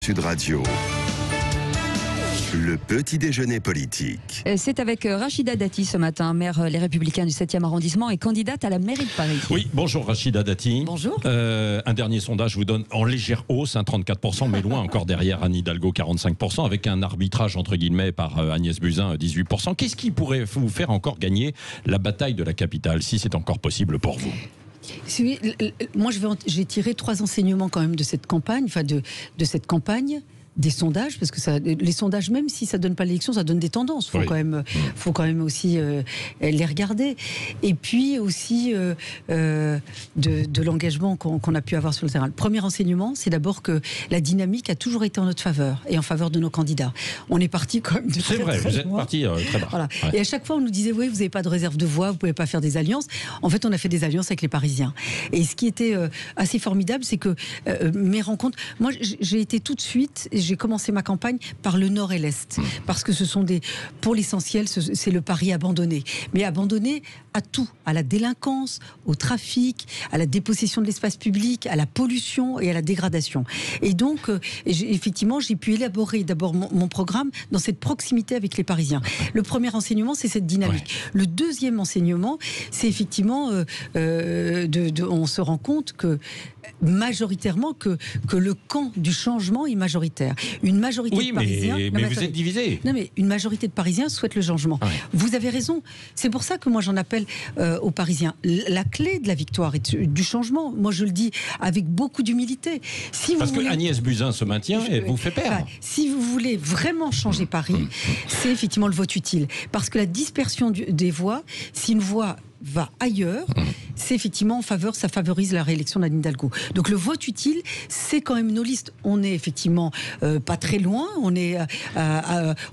Sud Radio. Le petit déjeuner politique. C'est avec Rachida Dati ce matin, maire Les Républicains du 7e arrondissement et candidate à la mairie de Paris. Oui, bonjour Rachida Dati. Bonjour. Un dernier sondage vous donne en légère hausse, 34%, mais loin encore derrière Anne Hidalgo, 45%, avec un arbitrage entre guillemets par Agnès Buzyn, 18%. Qu'est-ce qui pourrait vous faire encore gagner la bataille de la capitale, si c'est encore possible pour vous ? Moi, j'ai tiré 3 enseignements quand même de cette campagne, de cette campagne. Des sondages, parce que les sondages, même si ça ne donne pas l'élection, ça donne des tendances. Faut quand même aussi les regarder. Et puis aussi de l'engagement qu'on a pu avoir sur le terrain. Le premier enseignement, c'est d'abord que la dynamique a toujours été en notre faveur et en faveur de nos candidats. On est parti quand même de très, c'est vrai, très vous êtes loin. parti très bas. Voilà. Ouais. Et à chaque fois, on nous disait, oui, vous n'avez pas de réserve de voix, vous ne pouvez pas faire des alliances. En fait, on a fait des alliances avec les Parisiens. Et ce qui était assez formidable, c'est que mes rencontres... Moi, j'ai été tout de suite... J'ai commencé ma campagne par le nord et l'est, parce que ce sont pour l'essentiel, c'est le Paris abandonné. Mais abandonné à tout, à la délinquance, au trafic, à la dépossession de l'espace public, à la pollution et à la dégradation. Et donc, effectivement, j'ai pu élaborer d'abord mon programme dans cette proximité avec les Parisiens. Le premier enseignement, c'est cette dynamique. Ouais. Le deuxième enseignement, c'est effectivement, on se rend compte que majoritairement que le camp du changement est majoritaire. Une majorité de Parisiens... mais vous êtes divisés. Non, mais une majorité de Parisiens souhaite le changement. Ouais. Vous avez raison. C'est pour ça que moi, j'en appelle aux Parisiens. La clé de la victoire et du changement, moi, je le dis avec beaucoup d'humilité. Parce que Agnès Buzyn se maintient et vous fait perdre. Si vous voulez vraiment changer Paris, c'est effectivement le vote utile. Parce que la dispersion des voix, si une voix va ailleurs, c'est effectivement ça favorise la réélection d'Anne Hidalgo. Donc le vote utile, c'est quand même nos listes. On est effectivement pas très loin, on est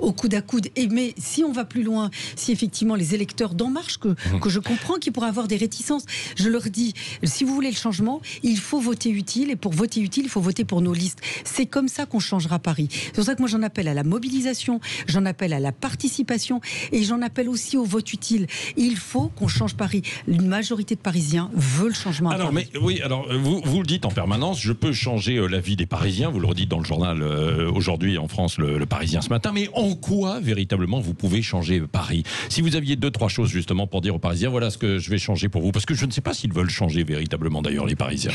au coude à coude. Mais si on va plus loin, si effectivement les électeurs d'En Marche, que je comprends qu'ils pourraient avoir des réticences, je leur dis, si vous voulez le changement, il faut voter utile, et pour voter utile, il faut voter pour nos listes. C'est comme ça qu'on changera Paris. C'est pour ça que moi j'en appelle à la mobilisation, j'en appelle à la participation, et j'en appelle aussi au vote utile. Il faut qu'on change Paris. Une majorité de Parisiens veut le changement. Alors, mais oui, alors vous le dites en permanence, je peux changer la vie des Parisiens. Vous le redites dans le journal aujourd'hui en France, le Parisien ce matin. Mais en quoi véritablement vous pouvez changer Paris ? Si vous aviez 2-3 choses justement pour dire aux Parisiens, voilà ce que je vais changer pour vous, parce que je ne sais pas s'ils veulent changer véritablement d'ailleurs les Parisiens.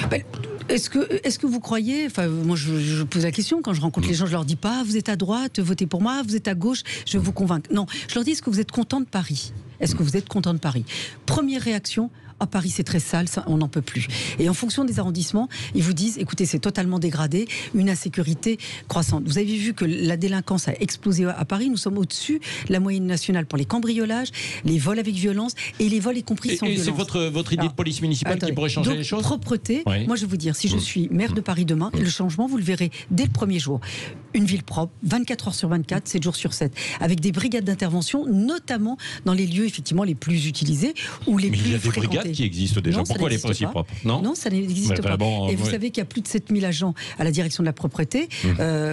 Est-ce que vous croyez ? Enfin, moi je pose la question quand je rencontre les gens, je leur dis pas vous êtes à droite, votez pour moi, vous êtes à gauche, je vais vous convaincre. Non, je leur dis est-ce que vous êtes content de Paris ? Est-ce que vous êtes content de Paris ? Première réaction, Paris c'est très sale, ça, on n'en peut plus. Et en fonction des arrondissements, ils vous disent, écoutez, c'est totalement dégradé, une insécurité croissante. Vous avez vu que la délinquance a explosé à Paris, nous sommes au-dessus de la moyenne nationale pour les cambriolages, les vols avec violence et les vols y compris sans violence. Et c'est votre idée de police municipale qui pourrait changer les choses ? Propreté, moi je vais vous dire, si je suis maire de Paris demain, le changement, vous le verrez dès le premier jour. Une ville propre, 24 heures sur 24, 7 jours sur 7, avec des brigades d'intervention, notamment dans les lieux effectivement les plus utilisés ou les plus fréquentés. Mais il y a des brigades qui existent déjà. Non, pourquoi les pas aussi propres ? Non, ça n'existe pas. Et vous savez qu'il y a plus de 7000 agents à la direction de la propreté.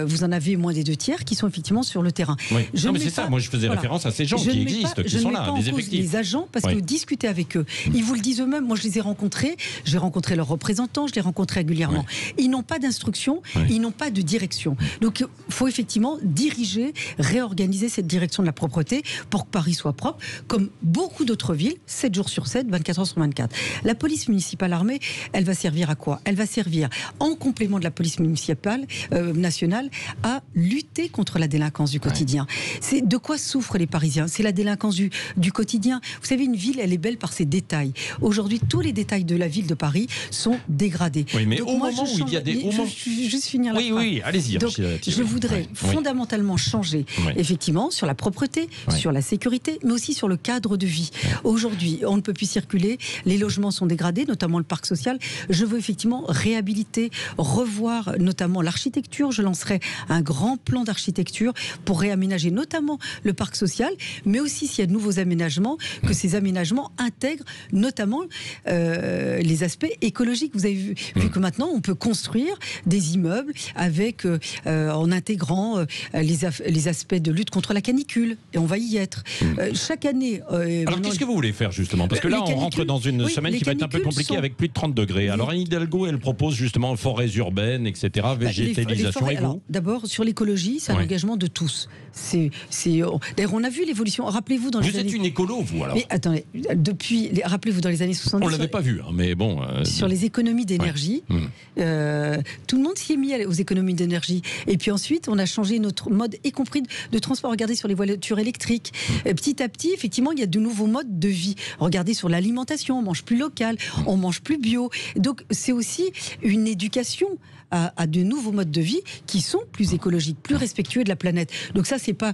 Vous en avez moins des 2/3 qui sont effectivement sur le terrain. Oui. Non, mais c'est ça. Moi, je faisais référence à ces gens qui existent, qui sont là, des effectifs. Les agents, parce que vous discutez avec eux. Ils vous le disent eux-mêmes. Moi, je les ai rencontrés. J'ai rencontré leurs représentants. Je les rencontre régulièrement. Ils n'ont pas d'instruction. Ils n'ont pas de direction. Donc, il faut effectivement diriger, réorganiser cette direction de la propreté pour que Paris soit propre, comme beaucoup d'autres villes, 7 jours sur 7, 24 heures sur 24. La police municipale armée, elle va servir à quoi ? Elle va servir, en complément de la police municipale nationale, à lutter contre la délinquance du quotidien. C'est de quoi souffrent les Parisiens ? C'est la délinquance du quotidien. Vous savez, une ville, elle est belle par ses détails. Aujourd'hui, tous les détails de la ville de Paris sont dégradés. Oui, mais donc, au moment où il y a des... Je vais juste finir la phrase. Oui, allez-y. Donc, je voudrais fondamentalement changer, effectivement, sur la propreté, sur la sécurité, mais aussi sur le cadre de vie. Aujourd'hui, on ne peut plus circuler, les logements sont dégradés, notamment le parc social. Je veux effectivement réhabiliter, revoir notamment l'architecture. Je lancerai un grand plan d'architecture pour réaménager notamment le parc social, mais aussi s'il y a de nouveaux aménagements, que ces aménagements intègrent notamment les aspects écologiques. Vous avez vu que maintenant on peut construire des immeubles avec, en intégrant les aspects de lutte contre la canicule, et on va y être. Chaque année... Alors qu'est-ce que vous voulez faire justement ? Parce que là on rentre dans une Oui, semaine les qui va être un peu canicules compliquée sont- avec plus de 30 degrés. Alors Anne Hidalgo, elle propose justement forêts urbaines, etc., végétalisation. forêts, Et alors, vous d'abord, sur l'écologie, c'est un Ouais. engagement de tous. D'ailleurs, on a vu l'évolution. Rappelez-vous dans les Vous êtes années... une écolo, vous, alors Mais attendez, rappelez-vous dans les années 70... On ne l'avait pas vu, hein, mais bon... Sur les économies d'énergie, tout le monde s'y est mis aux économies d'énergie. Et puis ensuite, on a changé notre mode, y compris de transport. Regardez sur les voitures électriques. Petit à petit, effectivement, il y a de nouveaux modes de vie. Regardez sur l'alimentation, on mange plus local, on mange plus bio. Donc c'est aussi une éducation à de nouveaux modes de vie qui sont plus écologiques, plus respectueux de la planète. Donc ça, c'est pas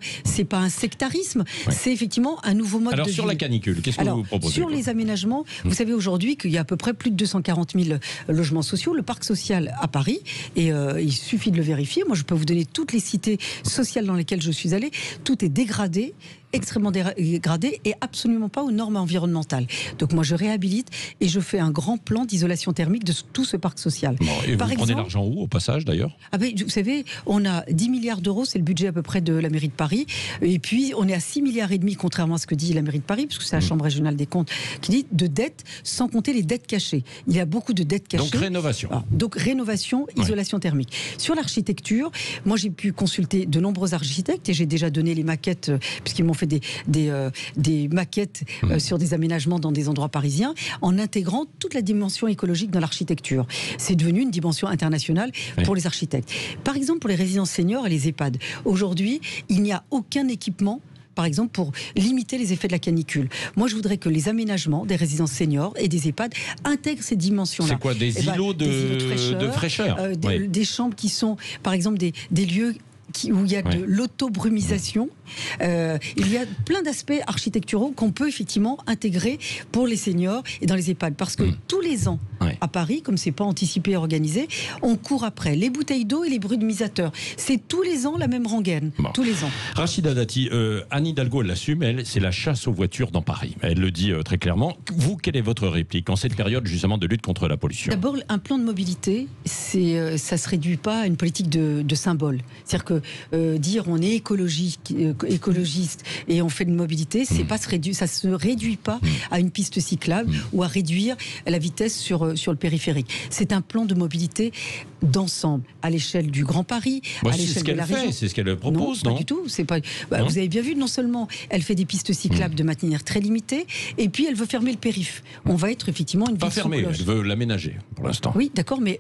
un sectarisme, c'est effectivement un nouveau mode Alors de vie. sur la canicule, qu'est-ce que vous proposez Sur les aménagements, vous savez aujourd'hui qu'il y a à peu près plus de 240 000 logements sociaux. Le parc social à Paris, et il suffit de le vérifier. Moi, je peux vous donner toutes les cités sociales dans lesquelles je suis allée. Tout est dégradé, extrêmement dégradé et absolument pas aux normes environnementales. Donc moi, je réhabilite et je fais un grand plan d'isolation thermique de tout ce parc social. Bon, et Par vous prenez l'argent où, au passage, d'ailleurs? Vous savez, on a 10 milliards d'euros, c'est le budget à peu près de la mairie de Paris. Et puis, on est à 6 milliards et demi, contrairement à ce que dit la mairie de Paris, parce que c'est la Chambre régionale des comptes qui dit de dettes, sans compter les dettes cachées. Il y a beaucoup de dettes cachées. Donc rénovation. Donc rénovation, isolation thermique. Sur l'architecture, moi j'ai pu consulter de nombreux architectes et j'ai déjà donné les maquettes, puisqu'ils m'ont fait des maquettes sur des aménagements dans des endroits parisiens, en intégrant toute la dimension écologique dans l'architecture. C'est devenu une dimension internationale pour les architectes. Par exemple, pour les résidences seniors et les EHPAD, aujourd'hui, il n'y a aucun équipement, par exemple, pour limiter les effets de la canicule. Moi, je voudrais que les aménagements des résidences seniors et des EHPAD intègrent ces dimensions-là. C'est quoi, des îlots de fraîcheur des chambres qui sont, par exemple, des lieux où il y a de l'autobrumisation. Il y a plein d'aspects architecturaux qu'on peut effectivement intégrer pour les seniors et dans les EHPAD. Parce que tous les ans, à Paris, comme c'est pas anticipé et organisé, on court après les bouteilles d'eau et les brumisateurs. C'est tous les ans la même rengaine. Tous les ans. Rachida Dati, Anne Hidalgo, elle l'assume, c'est la chasse aux voitures dans Paris. Elle le dit très clairement. Vous, quelle est votre réplique en cette période justement de lutte contre la pollution? D'abord, un plan de mobilité, ça se réduit pas à une politique de symbole. C'est-à-dire que dire on est écologiste et on fait de mobilité, ça se réduit pas à une piste cyclable ou à réduire la vitesse sur le périphérique. C'est un plan de mobilité d'ensemble, à l'échelle du Grand Paris, à l'échelle de la région. C'est ce qu'elle propose, non? Pas du tout. Vous avez bien vu, non seulement elle fait des pistes cyclables de manière très limitée, et puis elle veut fermer le périph'. On va être effectivement une ville sous fermer, cloche. elle veut l'aménager pour l'instant. Oui, d'accord, mais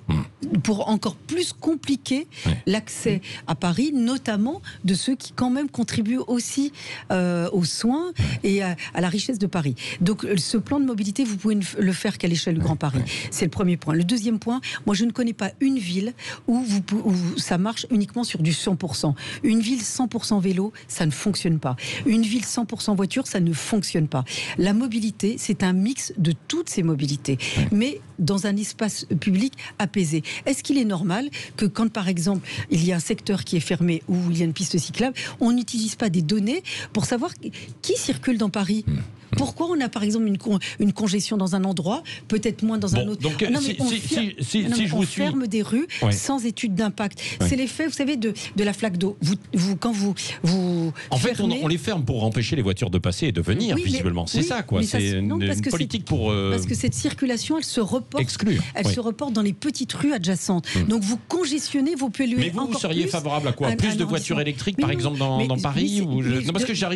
pour encore plus compliquer l'accès à Paris, notamment de ceux qui quand même contribuent aussi aux soins et à la richesse de Paris. Donc ce plan de mobilité, vous pouvez le faire qu'à l'échelle du Grand Paris. C'est le premier point. Le deuxième point, moi je ne connais pas une ville où ça marche uniquement sur du 100%. Une ville 100% vélo, ça ne fonctionne pas. Une ville 100% voiture, ça ne fonctionne pas. La mobilité, c'est un mix de toutes ces mobilités, mais dans un espace public apaisé. Est-ce qu'il est normal que quand, par exemple, il y a un secteur qui est fermé ou il y a une piste cyclable, on n'utilise pas des données pour savoir qui circule dans Paris ? Pourquoi on a par exemple une congestion dans un endroit, peut-être moins dans un autre? Donc, on ferme des rues sans étude d'impact. C'est l'effet, vous savez, de la flaque d'eau. Quand vous en fait, on les ferme pour empêcher les voitures de passer et de venir, visiblement. C'est ça, quoi. C'est une politique pour... Parce que cette circulation, elle se reporte. Exclure. Elle se reporte dans les petites rues adjacentes. Donc vous congestionnez, vous polluez. Mais vous seriez favorable à quoi? Plus de voitures électriques, par exemple, dans Paris? Non, parce que j'ai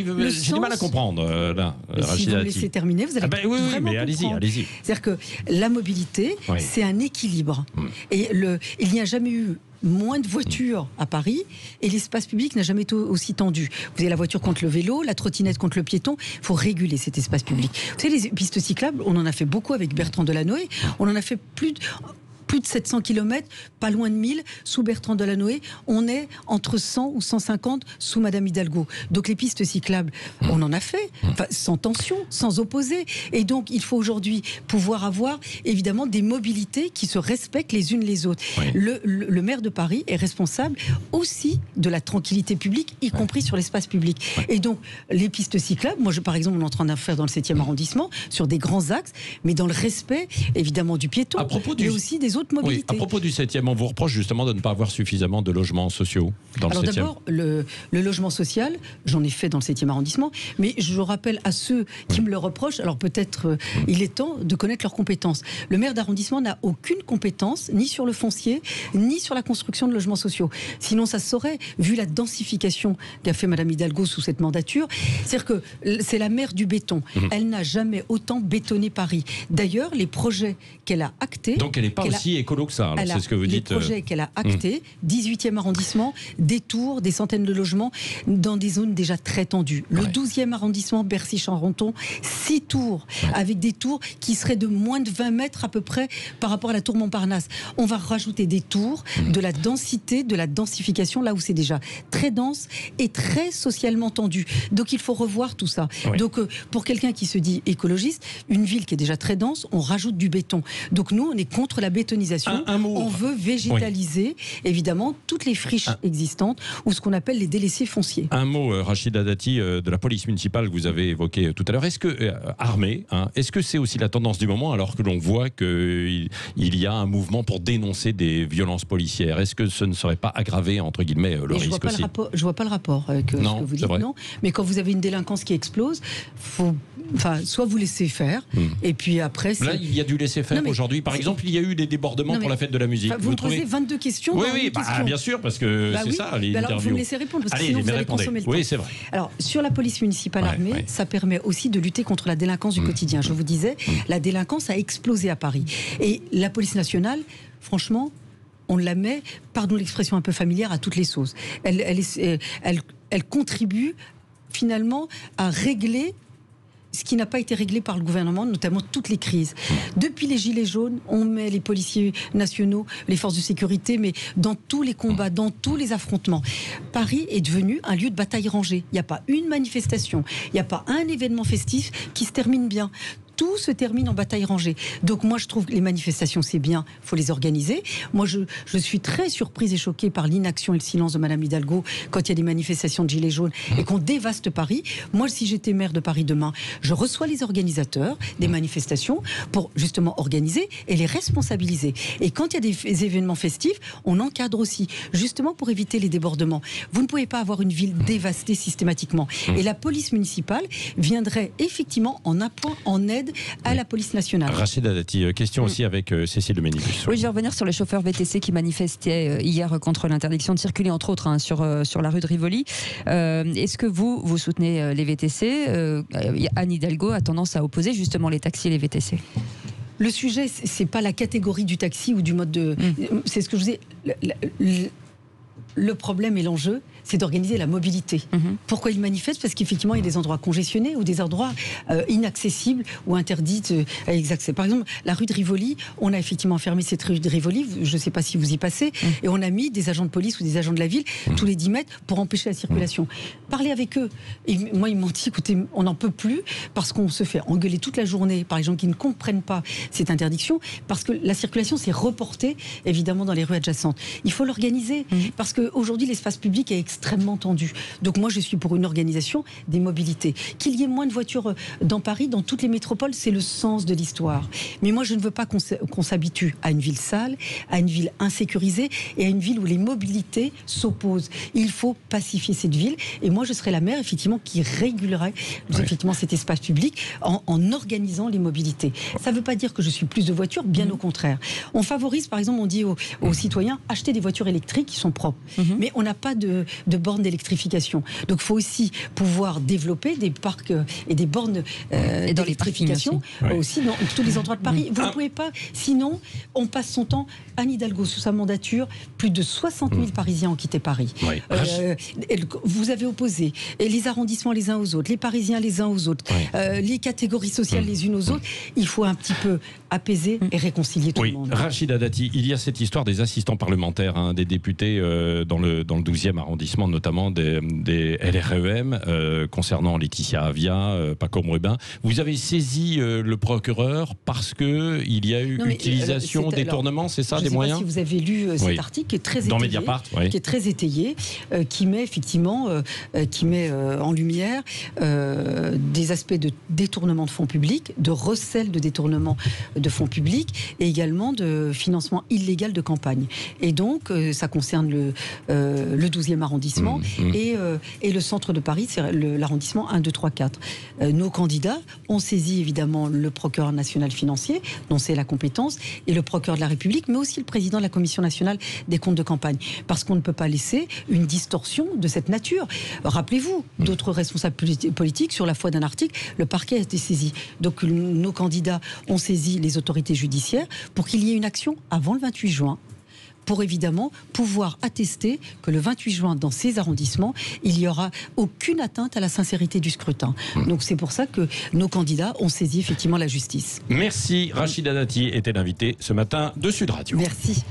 du mal à comprendre, là. Si vous me laissez terminer, vous allez oui, vraiment mais allez-y. C'est-à-dire que la mobilité, c'est un équilibre. Et il n'y a jamais eu moins de voitures à Paris et l'espace public n'a jamais été aussi tendu. Vous avez la voiture contre le vélo, la trottinette contre le piéton. Il faut réguler cet espace public. Vous savez, les pistes cyclables, on en a fait beaucoup avec Bertrand Delanoë. On en a fait plus de 700 km, pas loin de 1000, sous Bertrand Delanoë. On est entre 100 ou 150 sous Madame Hidalgo. Donc les pistes cyclables, on en a fait, sans tension, sans opposer. Et donc il faut aujourd'hui pouvoir avoir évidemment des mobilités qui se respectent les unes les autres. Le maire de Paris est responsable aussi de la tranquillité publique, y compris sur l'espace public. Et donc les pistes cyclables, moi par exemple on est en train d'en faire dans le 7e arrondissement, sur des grands axes, mais dans le respect évidemment du piéton, mais aussi des autres autres mobilités. Oui, à propos du 7e, on vous reproche justement de ne pas avoir suffisamment de logements sociaux dans Alors le 7e. d'abord, le logement social, j'en ai fait dans le 7e arrondissement, mais je rappelle à ceux qui me le reprochent, alors peut-être il est temps de connaître leurs compétences. Le maire d'arrondissement n'a aucune compétence, ni sur le foncier, ni sur la construction de logements sociaux. Sinon, ça se saurait, vu la densification qu'a fait Madame Hidalgo sous cette mandature. C'est-à-dire que c'est la maire du béton. Elle n'a jamais autant bétonné Paris. D'ailleurs, les projets qu'elle a actés... Donc elle n'est pas aussi écolo que ça, c'est ce que vous dites. Les projets qu'elle a actés, 18e arrondissement, des tours, des centaines de logements, dans des zones déjà très tendues. Le 12e arrondissement, Bercy-Charenton, 6 tours, avec des tours qui seraient de moins de 20 mètres à peu près par rapport à la tour Montparnasse. On va rajouter des tours, de la densité, de la densification, là où c'est déjà très dense et très socialement tendu. Donc il faut revoir tout ça. Donc pour quelqu'un qui se dit écologiste, une ville qui est déjà très dense, on rajoute du béton. Donc nous, on est contre la bétonisation. On veut végétaliser, évidemment, toutes les friches existantes ou ce qu'on appelle les délaissés fonciers. Un mot, Rachida Dati, de la police municipale que vous avez évoqué tout à l'heure. Est-ce que, armée, est-ce que c'est aussi la tendance du moment alors que l'on voit qu'il y a un mouvement pour dénoncer des violences policières? Est-ce que ce ne serait pas aggravé, entre guillemets, le risque aussi? Je vois pas le rapport avec ce que vous dites, non. Mais quand vous avez une délinquance qui explose, soit vous laissez faire, et puis après... Là, il y a du laisser-faire aujourd'hui. Par exemple, il y a eu des débordements pour la fête de la musique. Vous me posez 22 questions dans une question. Bien sûr, parce que c'est ça, les interviews. Alors, vous me laissez répondre, parce que sinon vous allez consommer le temps. Oui, c'est vrai. Alors, sur la police municipale armée, ça permet aussi de lutter contre la délinquance du quotidien. Je vous disais, la délinquance a explosé à Paris. Et la police nationale, franchement, on la met, pardon l'expression un peu familière, à toutes les sauces. Elle contribue finalement à régler ce qui n'a pas été réglé par le gouvernement, notamment toutes les crises. Depuis les Gilets jaunes, on met les policiers nationaux, les forces de sécurité, mais dans tous les combats, dans tous les affrontements. Paris est devenu un lieu de bataille rangée. Il n'y a pas une manifestation, il n'y a pas un événement festif qui se termine bien. Tout se termine en bataille rangée. Donc moi, je trouve que les manifestations, c'est bien, il faut les organiser. Moi, je suis très surprise et choquée par l'inaction et le silence de Madame Hidalgo quand il y a des manifestations de Gilets jaunes et qu'on dévaste Paris. Moi, si j'étais maire de Paris demain, je reçois les organisateurs des manifestations pour justement organiser et les responsabiliser. Et quand il y a des événements festifs, on encadre aussi, justement pour éviter les débordements. Vous ne pouvez pas avoir une ville dévastée systématiquement. Et la police municipale viendrait effectivement en appoint, en aide à la police nationale. Rachida Dati, question aussi avec Cécile de Ménibus. Oui, je vais revenir sur les chauffeurs VTC qui manifestaient hier contre l'interdiction de circuler, entre autres, sur la rue de Rivoli. Est-ce que vous soutenez les VTC? Anne Hidalgo a tendance à opposer justement les taxis et les VTC. Le sujet, c'est pas la catégorie du taxi ou du mode de... C'est ce que je vous ai... Le problème et l'enjeu, c'est d'organiser la mobilité. Pourquoi ils manifestent? Parce qu'effectivement, il y a des endroits congestionnés ou des endroits inaccessibles ou interdits à accès. Par exemple, la rue de Rivoli, on a effectivement fermé cette rue de Rivoli, je ne sais pas si vous y passez, et on a mis des agents de police ou des agents de la ville tous les 10 mètres pour empêcher la circulation. Parlez avec eux. Et moi, ils m'ont dit, écoutez, on n'en peut plus parce qu'on se fait engueuler toute la journée par les gens qui ne comprennent pas cette interdiction, parce que la circulation s'est reportée, évidemment, dans les rues adjacentes. Il faut l'organiser, parce qu'aujourd'hui, l'espace public est extrêmement tendu. Donc moi, je suis pour une organisation des mobilités. Qu'il y ait moins de voitures dans Paris, dans toutes les métropoles, c'est le sens de l'histoire. Mais moi, je ne veux pas qu'on s'habitue à une ville sale, à une ville insécurisée et à une ville où les mobilités s'opposent. Il faut pacifier cette ville. Et moi, je serais la maire, effectivement, qui régulerait effectivement cet espace public en organisant les mobilités. Ça ne veut pas dire que je suis plus de voitures, bien au contraire. On favorise, par exemple, on dit aux citoyens, achetez des voitures électriques qui sont propres. Mais on n'a pas de bornes d'électrification. Donc il faut aussi pouvoir développer des parcs et des bornes d'électrification aussi dans tous les endroits de Paris. Vous ne pouvez pas, sinon on passe son temps. Anne Hidalgo, sous sa mandature, plus de 60 000 Parisiens ont quitté Paris. Vous avez opposé les arrondissements les uns aux autres, les Parisiens les uns aux autres, les catégories sociales les unes aux autres. Il faut un petit peu apaiser et réconcilier tout le monde. Rachida Dati, il y a cette histoire des assistants parlementaires, des députés dans le 12e arrondissement, notamment des LREM, concernant Laetitia Avia, Paco Rubin. Vous avez saisi le procureur parce qu'il y a eu utilisation, détournement, c'est ça, des moyens? Je ne sais pas si vous avez lu cet article qui est très étayé, dans Mediapart, qui est très étayé, qui met effectivement en lumière des aspects de détournement de fonds publics, de recel de détournement de fonds publics et également de financement illégal de campagne. Et donc, ça concerne le 12e arrondissement et le centre de Paris, c'est l'arrondissement 1, 2, 3, 4. Nos candidats ont saisi évidemment le procureur national financier, dont c'est la compétence, et le procureur de la République, mais aussi le président de la Commission nationale des comptes de campagne. Parce qu'on ne peut pas laisser une distorsion de cette nature. Rappelez-vous, d'autres responsables politiques, sur la foi d'un article, le parquet a été saisi. Donc nos candidats ont saisi les autorités judiciaires pour qu'il y ait une action avant le 28 juin. Pour évidemment pouvoir attester que le 28 juin, dans ces arrondissements, il n'y aura aucune atteinte à la sincérité du scrutin. Donc c'est pour ça que nos candidats ont saisi effectivement la justice. Merci. Rachida Dati était l'invité ce matin de Sud Radio. Merci.